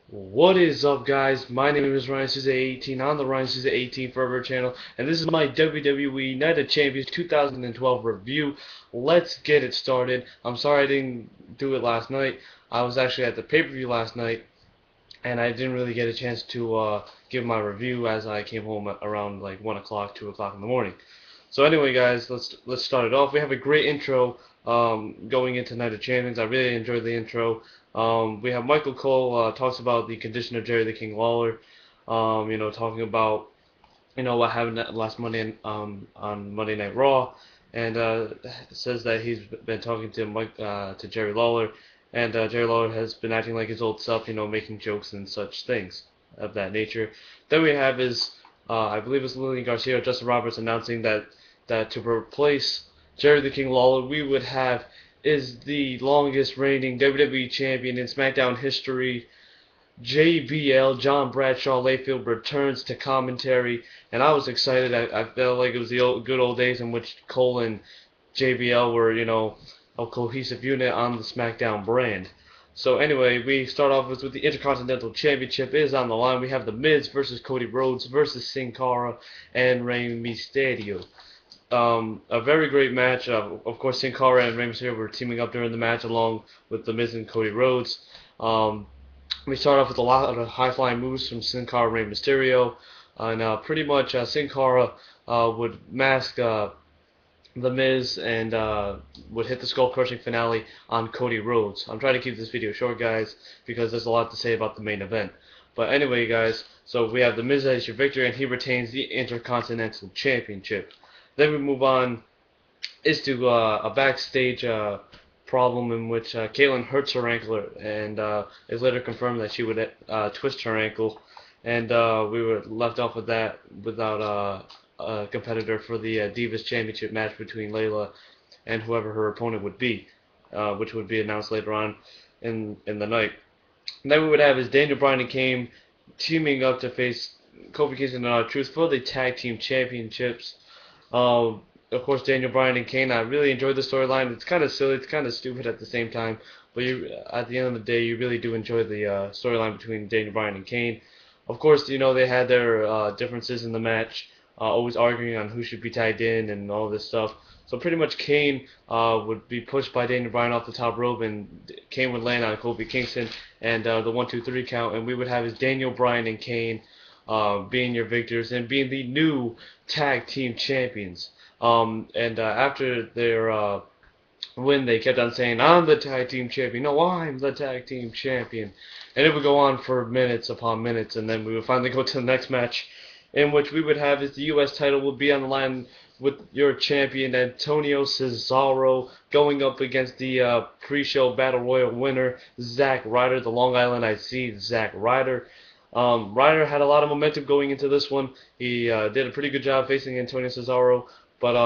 What is up, guys? My name is Ryan Souza 18 on the Ryan Souza 18 Forever channel, and this is my WWE Night of Champions 2012 review. Let's get it started. I'm sorry I didn't do it last night. I was actually at the pay-per-view last night, and I didn't really get a chance to give my review as I came home at around like 1 o'clock, 2 o'clock in the morning. So anyway, guys, let's start it off. We have a great intro going into Night of Champions. I really enjoyed the intro. We have Michael Cole talks about the condition of Jerry the King Lawler. Talking about what happened last Monday on Monday Night Raw, and says that he's been talking to to Jerry Lawler, and Jerry Lawler has been acting like his old self, making jokes and such things of that nature. Then we have I believe it's Lillian Garcia or Justin Roberts announcing that to replace Jerry the King Lawler, we would have is the longest reigning WWE champion in SmackDown history. JBL, John Bradshaw Layfield, returns to commentary, and I was excited. I felt like it was the good old days in which Cole and JBL were, a cohesive unit on the SmackDown brand. So anyway, we start off with the Intercontinental Championship is on the line. We have The Miz versus Cody Rhodes versus Cara and Rey Mysterio. A very great match. Of course, Sin Cara and Rey Mysterio were teaming up during the match along with The Miz and Cody Rhodes. We start off with a lot of high-flying moves from Sin Cara and Rey Mysterio. And pretty much Sin Cara would mask The Miz and would hit the skull-crushing finale on Cody Rhodes. I'm trying to keep this video short, guys, because there's a lot to say about the main event. But anyway, guys, so we have The Miz as your victor, and he retains the Intercontinental Championship. Then we move on to a backstage problem in which Caitlyn hurts her ankle and is later confirmed that she would twist her ankle, and we were left off with that without a competitor for the Divas Championship match between Layla and whoever her opponent would be, which would be announced later on in the night. And then we would have Daniel Bryan and Kane teaming up to face Kofi Kingston and R-Truth for the Tag Team Championships. Of course, Daniel Bryan and Kane, I really enjoyed the storyline. It's kind of silly, it's kind of stupid at the same time, but at the end of the day, you really do enjoy the storyline between Daniel Bryan and Kane. Of course, they had their differences in the match, always arguing on who should be tagged in and all this stuff. So pretty much Kane would be pushed by Daniel Bryan off the top rope, and Kane would land on Kofi Kingston and the 1, 2, 3 count, and we would have Daniel Bryan and Kane being your victors and being the new tag team champions. After their win, they kept on saying, "I'm the tag team champion." No, I'm the tag team champion. And it would go on for minutes upon minutes, and then we would finally go to the next match, in which we would have the U.S. title would be on the line with your champion Antonio Cesaro going up against the pre-show Battle Royal winner Zack Ryder, the Long Island IC Zack Ryder. Ryder had a lot of momentum going into this one. He did a pretty good job facing Antonio Cesaro, but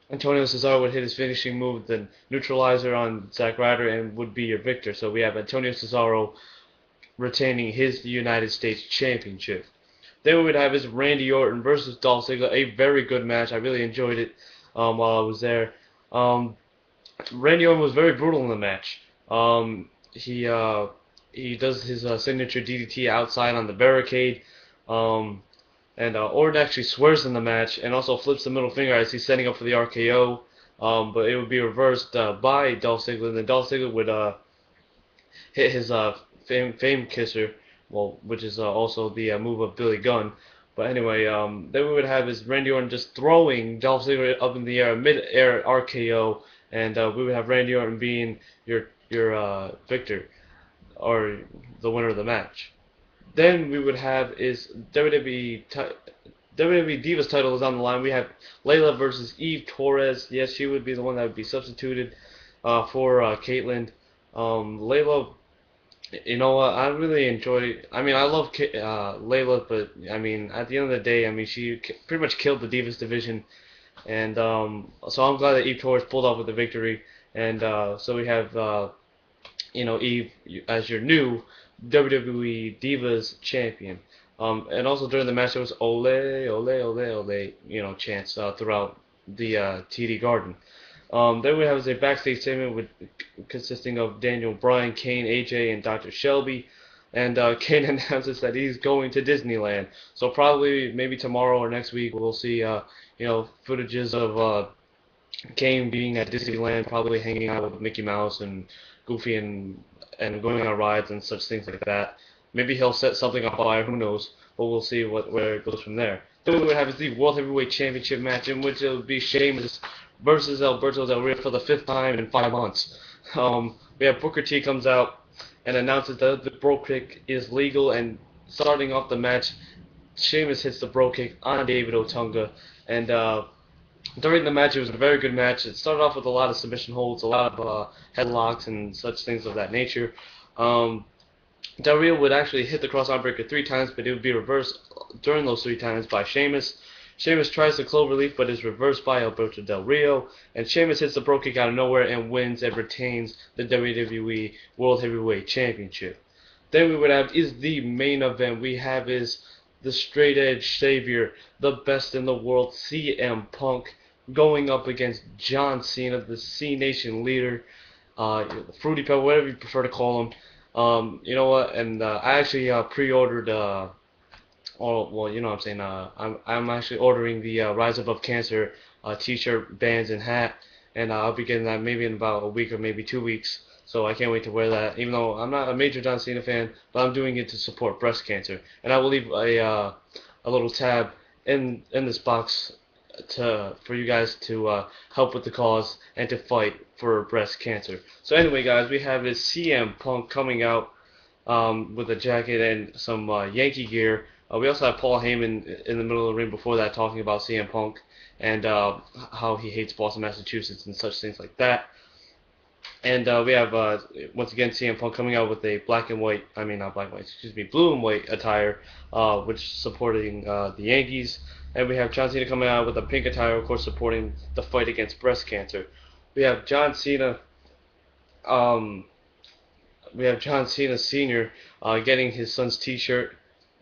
Antonio Cesaro would hit his finishing move, the neutralizer on Zack Ryder, and would be your victor. So we have Antonio Cesaro retaining his United States Championship. Then we would have his Randy Orton versus Dolph Ziggler, a very good match. I really enjoyed it while I was there. Randy Orton was very brutal in the match. He does his signature DDT outside on the barricade. And Orton actually swears in the match and also flips the middle finger as he's setting up for the RKO. But it would be reversed by Dolph Ziggler. And then Dolph Ziggler would hit his fame kisser, which is also the move of Billy Gunn. But anyway, then we would have Randy Orton just throwing Dolph Ziggler up in the air, mid-air RKO, and we would have Randy Orton being your victor, or the winner of the match. Then we would have WWE Divas title is on the line. We have Layla versus Eve Torres. Yes, she would be the one that would be substituted for Caitlyn. Layla, I really enjoy. I love Layla, but at the end of the day, she pretty much killed the Divas division, and so I'm glad that Eve Torres pulled off with the victory. And so we have Eve as your new WWE Divas champion. And also during the match there was ole, ole, ole, ole, chants throughout the TD Garden. Then we have a backstage segment consisting of Daniel Bryan, Kane, AJ, and Dr. Shelby. and Kane announces that he's going to Disneyland. So probably maybe tomorrow or next week we'll see footages of Kane being at Disneyland, probably hanging out with Mickey Mouse and Goofy and going on rides and such things like that. Maybe he'll set something on fire, who knows? But we'll see where it goes from there. Then we would have the World Heavyweight Championship match, in which it would be Sheamus versus Alberto Del Rio for the 5th time in 5 months. We have Booker T comes out and announces that the bro kick is legal, and starting off the match, Sheamus hits the bro kick on David Otunga, and during the match, it was a very good match. It started off with a lot of submission holds, a lot of headlocks and such things of that nature. Del Rio would actually hit the cross-arm breaker 3 times, but it would be reversed during those 3 times by Sheamus. Sheamus tries the cloverleaf, but is reversed by Alberto Del Rio, and Sheamus hits the bro kick out of nowhere and wins and retains the WWE World Heavyweight Championship. Then we would have is the main event. We have is the straight edge savior, the best in the world, CM Punk, going up against John Cena, the C Nation leader, Fruity Pebble, whatever you prefer to call him. You know what? And I actually pre-ordered. Well, you know what I'm saying. I'm actually ordering the Rise Above Cancer T-shirt, bands, and hat, and I'll be getting that maybe in about a week or maybe 2 weeks. So I can't wait to wear that. Even though I'm not a major John Cena fan, but I'm doing it to support breast cancer. And I will leave a little tab in this box for you guys to help with the cause and to fight for breast cancer. So anyway, guys, we have this CM Punk coming out with a jacket and some Yankee gear. We also have Paul Heyman in the middle of the ring before that talking about CM Punk and how he hates Boston, Massachusetts and such things like that. And we have, once again, CM Punk coming out with a blue and white attire, which supporting the Yankees. And we have John Cena coming out with a pink attire, of course, supporting the fight against breast cancer. We have John Cena, Sr. Getting his son's T-shirt.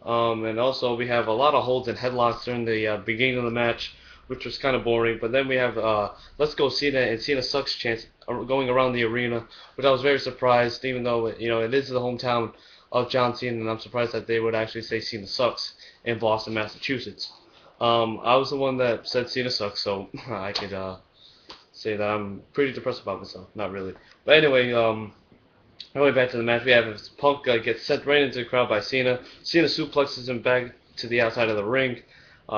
And also we have a lot of holds and headlocks during the beginning of the match, which was kind of boring. But then we have Let's Go Cena and Cena Sucks chants going around the arena, which I was very surprised, even though it is the hometown of John Cena, and I'm surprised that they would actually say Cena Sucks in Boston, Massachusetts. I was the one that said Cena Sucks, so I could say that I'm pretty depressed about myself. Not really. But anyway, going back to the match, we have Punk gets sent right into the crowd by Cena. Cena suplexes him back to the outside of the ring.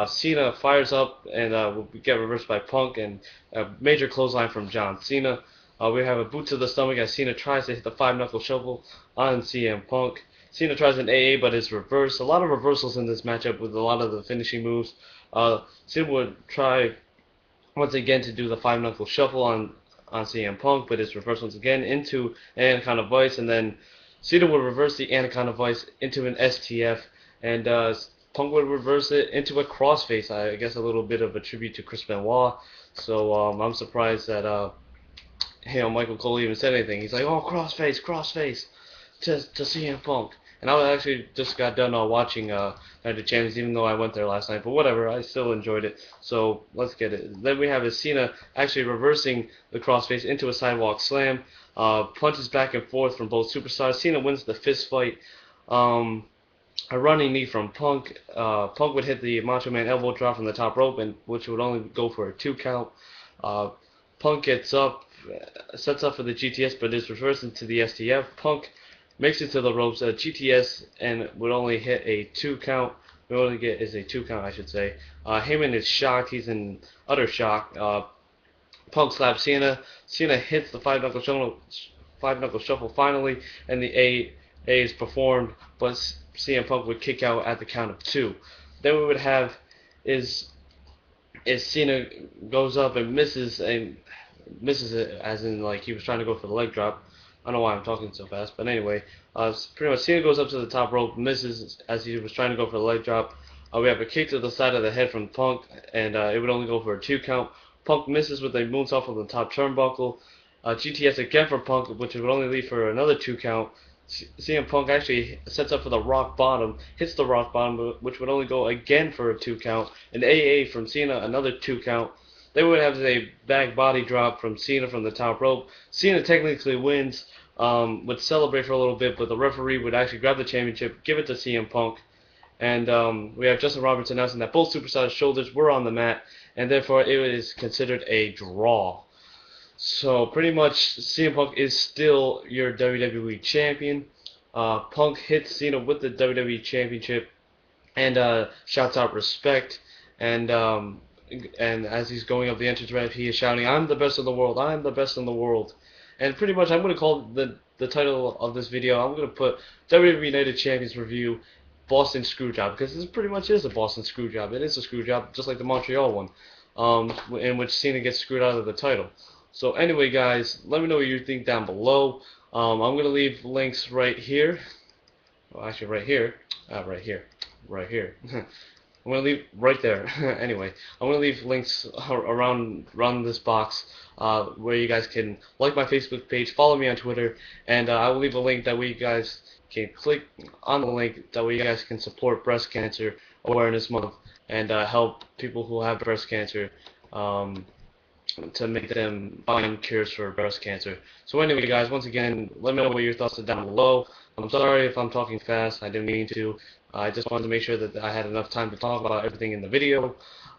Cena fires up and will get reversed by Punk, and a major clothesline from John Cena. We have a boot to the stomach as Cena tries to hit the 5-knuckle shuffle on CM Punk. Cena tries an AA, but is reversed. A lot of reversals in this matchup with a lot of the finishing moves. Cena would try once again to do the 5-knuckle shuffle on CM Punk, but is reversed once again into an Anaconda Vice, and then Cena would reverse the Anaconda Vice into an STF, and Punk would reverse it into a crossface. I guess a little bit of a tribute to Chris Benoit. So I'm surprised that Michael Cole even said anything. He's like, oh, crossface to CM Punk. And I actually just got done watching Night of Champions, even though I went there last night. But whatever, I still enjoyed it. So let's get it. Then we have Cena actually reversing the crossface into a sidewalk slam. Punches back and forth from both superstars. Cena wins the fist fight. A running knee from Punk. Punk would hit the Macho Man elbow drop from the top rope, which would only go for a 2 count. Punk gets up, sets up for the GTS, but is reversed into the STF. Punk makes it to the ropes, GTS, and would only hit a 2 count. What we only get is a 2 count, I should say. Heyman is shocked. He's in utter shock. Punk slaps Cena. Cena hits the 5-knuckle shuffle finally, and the A is performed, but CM Punk would kick out at the count of 2. Then we would have is Cena goes up and misses it, as in like he was trying to go for the leg drop. I don't know why I'm talking so fast, but anyway, pretty much Cena goes up to the top rope, misses as he was trying to go for the leg drop. We have a kick to the side of the head from Punk, and it would only go for a 2 count. Punk misses with a moonsault from the top turnbuckle. GTS again from Punk, which would only leave for another 2 count. CM Punk actually sets up for the rock bottom, hits the rock bottom, which would only go again for a 2 count. An AA from Cena, another 2 count. They would have a back body drop from Cena from the top rope. Cena technically wins, would celebrate for a little bit, but the referee would actually grab the championship, give it to CM Punk, and we have Justin Roberts announcing that both superstars' shoulders were on the mat, and therefore it is considered a draw. So pretty much CM Punk is still your WWE champion. Punk hits Cena with the WWE championship and shouts out respect, and as he's going up the entrance ramp, he is shouting, "I'm the best in the world! I'm the best in the world!" And pretty much, I'm gonna call the title of this video. I'm gonna put WWE United Champions Review, Boston Screwjob, because this pretty much is a Boston Screwjob. It is a screwjob, just like the Montreal one, in which Cena gets screwed out of the title. So anyway, guys, let me know what you think down below. I'm gonna leave links right here. Well, actually, right here. Right here. I'm gonna leave right there. Anyway, I'm gonna leave links around this box where you guys can like my Facebook page, follow me on Twitter, and I will leave a link that way you guys can click on the link that way you guys can support Breast Cancer Awareness Month and help people who have breast cancer to make them find cures for breast cancer. So anyway, guys, once again, let me know what your thoughts are down below. I'm sorry if I'm talking fast. I didn't mean to. I just wanted to make sure that I had enough time to talk about everything in the video.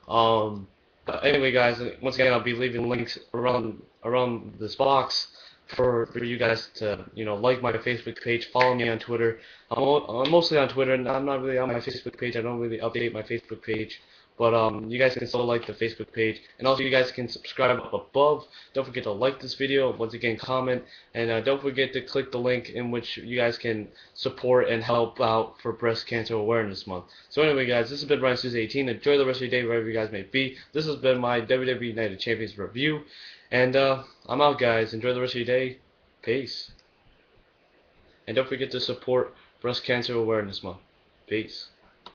But anyway, guys, once again, I'll be leaving links around this box for you guys to like my Facebook page, follow me on Twitter. I'm mostly on Twitter, and I'm not really on my Facebook page. I don't really update my Facebook page. But you guys can still like the Facebook page, and also you guys can subscribe up above. Don't forget to like this video, once again comment, and don't forget to click the link in which you guys can support and help out for Breast Cancer Awareness Month. So anyway, guys, this has been Bryan 18. Enjoy the rest of your day wherever you guys may be. This has been my WWE United Champions review, and I'm out, guys. Enjoy the rest of your day. Peace. And don't forget to support Breast Cancer Awareness Month. Peace.